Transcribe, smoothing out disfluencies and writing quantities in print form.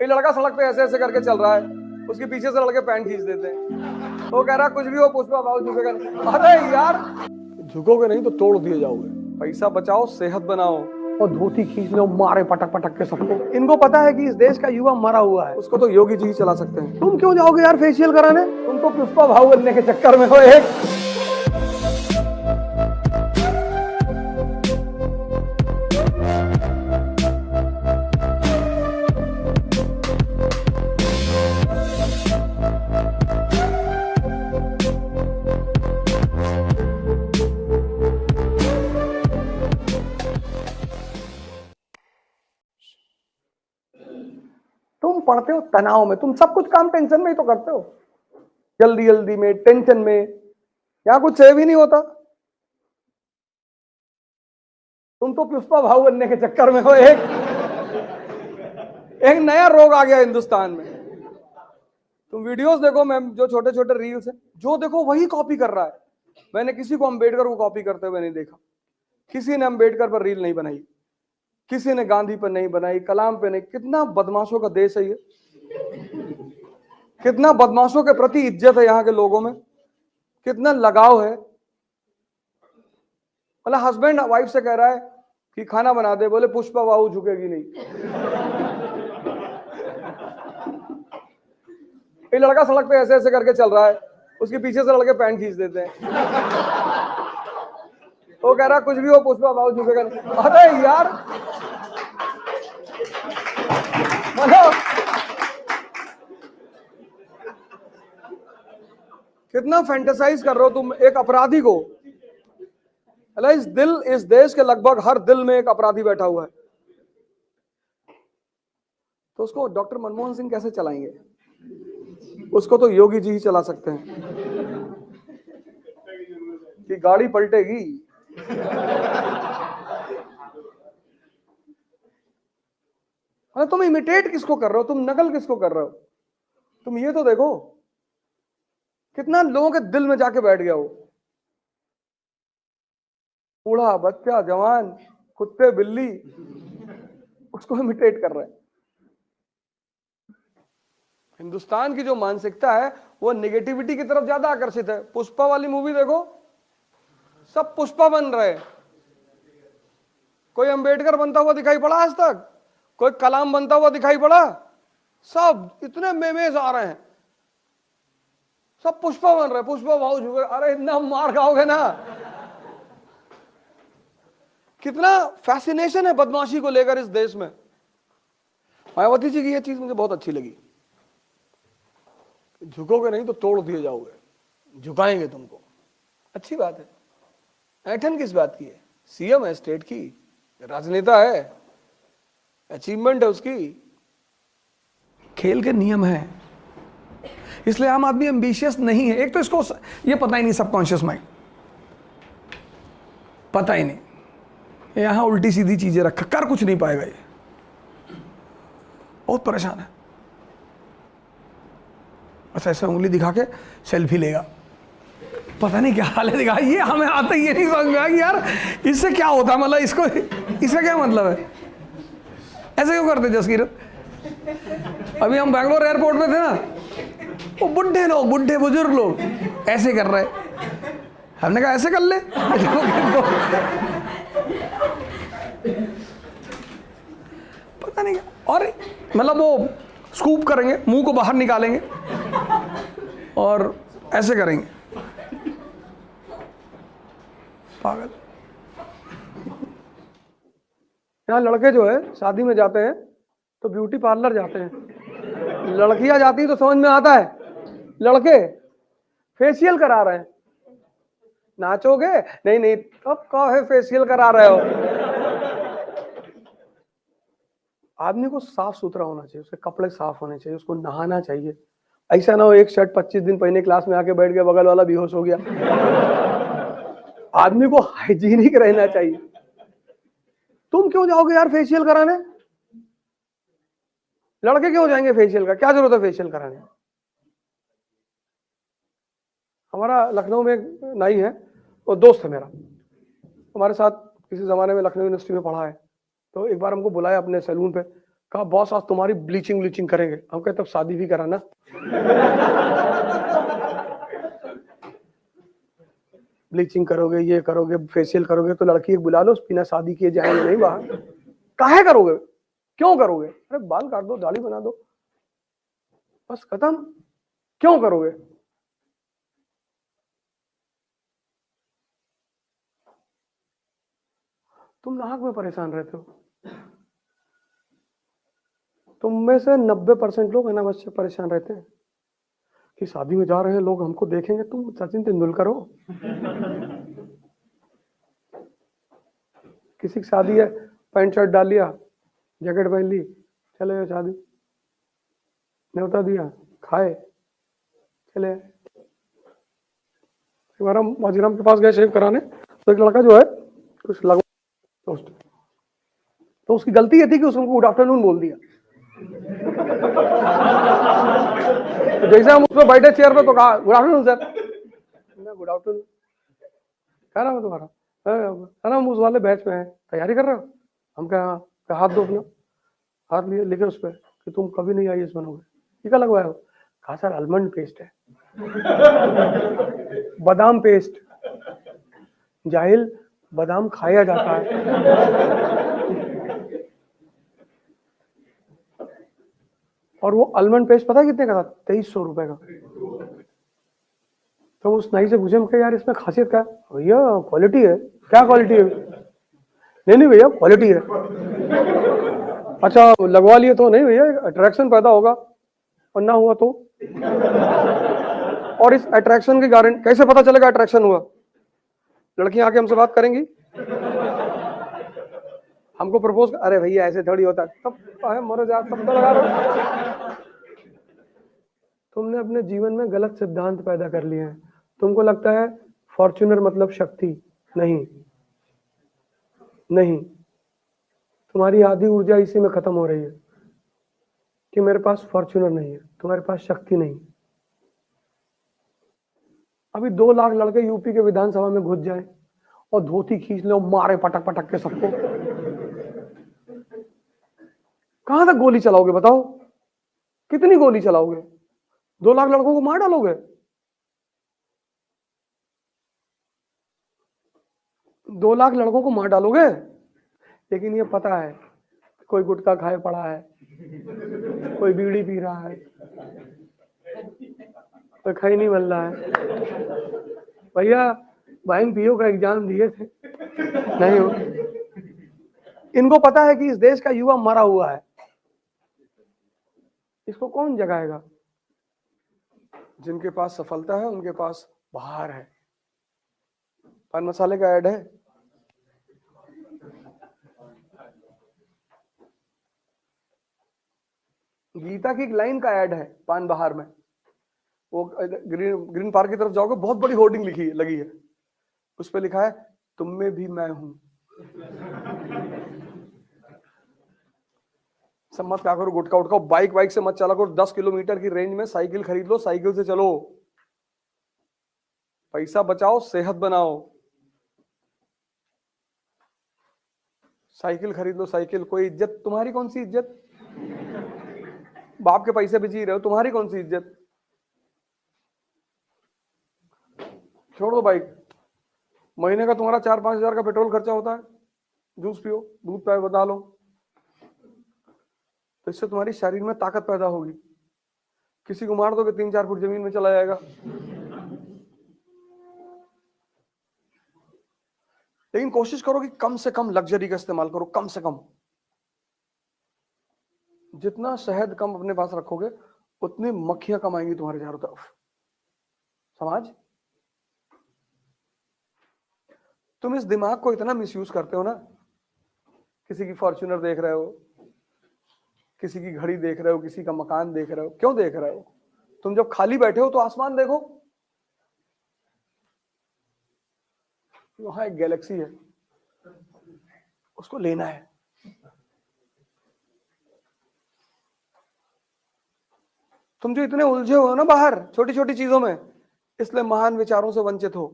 एक लड़का सड़क पे ऐसे ऐसे करके चल रहा है, उसके पीछे से लड़के पैंट खींच देते हैं। वो कह रहा कुछ भी हो पुष्पा भाव झुकेगा नहीं। अरे यार, झुकोगे नहीं तो तोड़ दिए जाओगे। पैसा बचाओ, सेहत बनाओ, और धोती खींच लो, मारे पटक पटक के सबको। इनको पता है कि इस देश का युवा मरा हुआ है, उसको तो योगी जी ही चला सकते हैं। तुम क्यों जाओगे यार फेशियल कराने? तुम तो पुष्पा भाव बनने के चक्कर में हो। एक तुम पढ़ते हो तनाव में, तुम सब कुछ काम टेंशन में ही तो करते हो, जल्दी जल्दी में, टेंशन में। यहां कुछ सेव ही नहीं होता। तुम तो पुष्पा भाव बनने के चक्कर में हो। एक नया रोग आ गया हिंदुस्तान में। तुम वीडियोस देखो मैम, जो छोटे छोटे रील्स हैं, जो देखो वही कॉपी कर रहा है। मैंने किसी को अम्बेडकर को कॉपी करते हुए नहीं देखा। किसी ने अम्बेडकर पर रील नहीं बनाई, किसी ने गांधी पर नहीं बनाई, कलाम पे नहीं। कितना बदमाशों का देश है ये, कितना बदमाशों के प्रति इज्जत है यहाँ के लोगों में, कितना लगाव है। मतलब हस्बैंड वाइफ से कह रहा है कि खाना बना दे, बोले पुष्पा बाबू झुकेगी नहीं। एक लड़का सड़क पे ऐसे ऐसे करके चल रहा है, उसके पीछे से लड़के पैंट खींच देते हैं। वो कह रहा कुछ भी हो पुष्पा बाबू झुकेगा नहीं। अरे यार, मतलब कितना फैंटेसाइज कर रहे हो तुम एक अपराधी को। इस देश के लगभग हर दिल में एक अपराधी बैठा हुआ है, तो उसको डॉक्टर मनमोहन सिंह कैसे चलाएंगे? उसको तो योगी जी ही चला सकते हैं। कि गाड़ी पलटेगी। अरे तुम इमिटेट किसको कर रहे हो, तुम नकल किसको कर रहे हो? तुम ये तो देखो कितना लोगों के दिल में जाके बैठ गया वो। बूढ़ा, बच्चा, जवान, कुत्ते, बिल्ली, उसको इमिटेट कर रहे हैं। हिंदुस्तान की जो मानसिकता है वो नेगेटिविटी की तरफ ज्यादा आकर्षित है। पुष्पा वाली मूवी देखो, सब पुष्पा बन रहे हैं। कोई अंबेडकर बनता हुआ दिखाई पड़ा आज तक? कोई कलाम बनता हुआ दिखाई पड़ा? सब इतने मेमेज आ रहे हैं, सब पुष्पा बन रहे, पुष्पा भाव झुके। अरे इतना मार खाओगे ना। कितना फैसिनेशन है बदमाशी को लेकर इस देश में। मायावती जी की ये चीज मुझे बहुत अच्छी लगी, झुकोगे नहीं तो तोड़ दिए जाओगे, झुकाएंगे तुमको। अच्छी बात है। ऐठन किस बात की है? सीएम है स्टेट की, राजनेता है, अचीवमेंट है उसकी। खेल के नियम है, इसलिए आम आदमी एम्बिशियस नहीं है। एक तो इसको ये पता ही नहीं, सबकॉन्शियस माइंड पता ही नहीं, यहां उल्टी सीधी चीजें रखा, कर कुछ नहीं पाएगा ये, बहुत परेशान है। बस ऐसे उंगली दिखा के सेल्फी लेगा, पता नहीं क्या हाल है दिखा। ये हमें आता ये नहीं समझ में आया कि यार इससे क्या होता है, मतलब इसको, इसका क्या मतलब है? ऐसे क्यों करते जसकीरत? अभी हम बैंगलोर एयरपोर्ट में थे ना, वो बुढ़े लोग, बुढ़े बुजुर्ग लोग ऐसे कर रहे, हमने कहा ऐसे कर ले। पता नहीं क्या, और मतलब वो स्कूप करेंगे, मुंह को बाहर निकालेंगे और ऐसे करेंगे, पागल। यहाँ लड़के जो है शादी में जाते हैं तो ब्यूटी पार्लर जाते हैं, लड़कियां जाती तो समझ में आता है, लड़के फेशियल करा रहे हैं। नाचोगे? नहीं नहीं, कब कहे फेशियल करा रहे हो? आदमी को साफ सुथरा होना चाहिए, उसके कपड़े साफ होने चाहिए, उसको नहाना चाहिए। ऐसा ना हो एक शर्ट 25 दिन पहने क्लास में आके बैठ गया, बगल वाला बेहोश हो गया। आदमी को हाइजीनिक रहना चाहिए। तुम क्यों जाओगे यार फेशियल कराने? लड़के क्यों जाएंगे फेशियल का? क्या जरूरत है फेशियल कराने? हमारा लखनऊ में एक नाई है, वो दोस्त है मेरा, हमारे साथ किसी जमाने में लखनऊ यूनिवर्सिटी में पढ़ा है। तो एक बार हमको बुलाया अपने सैलून पे, कहा बॉस आज तुम्हारी ब्लीचिंग करेंगे। हम कहते तब शादी भी करा ना। ब्लीचिंग करोगे, ये करोगे, फेशियल करोगे, तो लड़की एक बुला लो, बिना शादी किए जाएंगे नहीं बाहर। काहे करोगे, क्यों करोगे? अरे बाल काट दो, दाढ़ी बना दो, बस खत्म। क्यों करोगे? तुम नाहक में परेशान रहते हो। तुम में से 90% लोग अनावश्यक परेशान रहते हैं कि शादी में जा रहे हैं लोग, हमको देखेंगे। तुम सचिन तेंदुलकर हो? किसी की शादी है, पैंट शर्ट डाल लिया, जैकेट पहन ली, चले गए शादी, न्योता दिया, खाए, चले। हमारा माजीराम के पास गए शेव कराने, तो एक लड़का जो है कुछ लगवा, तो उसकी गलती ये थी कि उसने गुड आफ्टरनून बोल दिया। तो जैसे हम उसमें बैठे चेयर पे, तो कहा good afternoon sir. Good afternoon, कह रहा मैं तुम्हारा है ना, हम उस वाले बैच में है, तैयारी कर रहे हो? हम कहा हाथ दो अपना। हाथ लिए, लिखे उस पर कि तुम कभी नहीं IAS बनोगे। टीका लगवाया हो? कहा सर आलमंड पेस्ट है। बादाम पेस्ट, जाहिल, बादाम खाया जाता है। और वो आलमंड पेस्ट पता है कितने का था? 2300 रुपए का। तो उस नाई से पूछे, हम यार इसमें खासियत क्या है? भैया क्वालिटी है। क्या क्वालिटी है? नहीं भैया क्वालिटी है। अच्छा लगवा लिए तो? नहीं भैया अट्रैक्शन पैदा होगा, और ना हुआ तो? और इस अट्रैक्शन की गारंटी कैसे पता चलेगा अट्रैक्शन हुआ? लड़कियां आके हमसे बात करेंगी, हमको प्रपोज, अरे भैया ऐसे थोड़ी होता, तब मरो जा, तब तो लगा रहा। तुमने अपने जीवन में गलत सिद्धांत पैदा कर लिए हैं। तुमको लगता है फॉर्च्यूनर मतलब शक्ति। नहीं नहीं, तुम्हारी आधी ऊर्जा इसी में खत्म हो रही है कि मेरे पास फॉर्च्यूनर नहीं है, तुम्हारे पास शक्ति नहीं। अभी 2 लाख लड़के यूपी के विधानसभा में घुस जाए और धोती खींच ले और मारे पटक पटक के सबको, कहां तक गोली चलाओगे बताओ? कितनी गोली चलाओगे? 2 लाख लड़कों को मार डालोगे? 2 लाख लड़कों को मार डालोगे? लेकिन ये पता है कोई गुटखा खाए पड़ा है, कोई बीड़ी पी रहा है, कोई खई नहीं बन रहा है। भैया वाइन पियो का एग्जाम दिए थे, नहीं हो। इनको पता है कि इस देश का युवा मरा हुआ है, इसको कौन जगाएगा? जिनके पास सफलता है उनके पास बाहर है। पान मसाले का ऐड है, गीता की एक लाइन का ऐड है पान बहार में। वो ग्रीन पार्क की तरफ जाओगे, बहुत बड़ी होर्डिंग लगी है, उस पर लिखा है तुम में भी मैं हूं। सब मत क्या करो, गुटखा उठकाओ, बाइक से मत चला करो। 10 किलोमीटर की रेंज में साइकिल खरीद लो, साइकिल से चलो। पैसा बचाओ, सेहत बनाओ। साइकिल खरीद लो, साइकिल। कोई इज्जत, तुम्हारी कौन सी इज्जत? बाप के पैसे भी जी रहे हो, तुम्हारी कौन सी इज्जत? छोड़ दो बाइक। महीने का तुम्हारा 4-5 हजार का पेट्रोल खर्चा होता है, जूस पियो, दूध पाए बता लो, तो इससे तुम्हारी शरीर में ताकत पैदा होगी। किसी को मार दोगे 3-4 फुट जमीन में चला जाएगा। लेकिन कोशिश करो कि कम से कम लग्जरी का इस्तेमाल करो, कम से कम। जितना शहद कम अपने पास रखोगे उतनी मक्खियां कम आएंगी तुम्हारे चारों तरफ। समाज, तुम इस दिमाग को इतना मिसयूज करते हो ना। किसी की फॉर्च्यूनर देख रहे हो, किसी की घड़ी देख रहे हो, किसी का मकान देख रहे हो। क्यों देख रहे हो? तुम जब खाली बैठे हो तो आसमान देखो, वहां एक गैलेक्सी है, उसको लेना है। तुम जो इतने उलझे हो ना बाहर छोटी छोटी चीजों में, इसलिए महान विचारों से वंचित हो।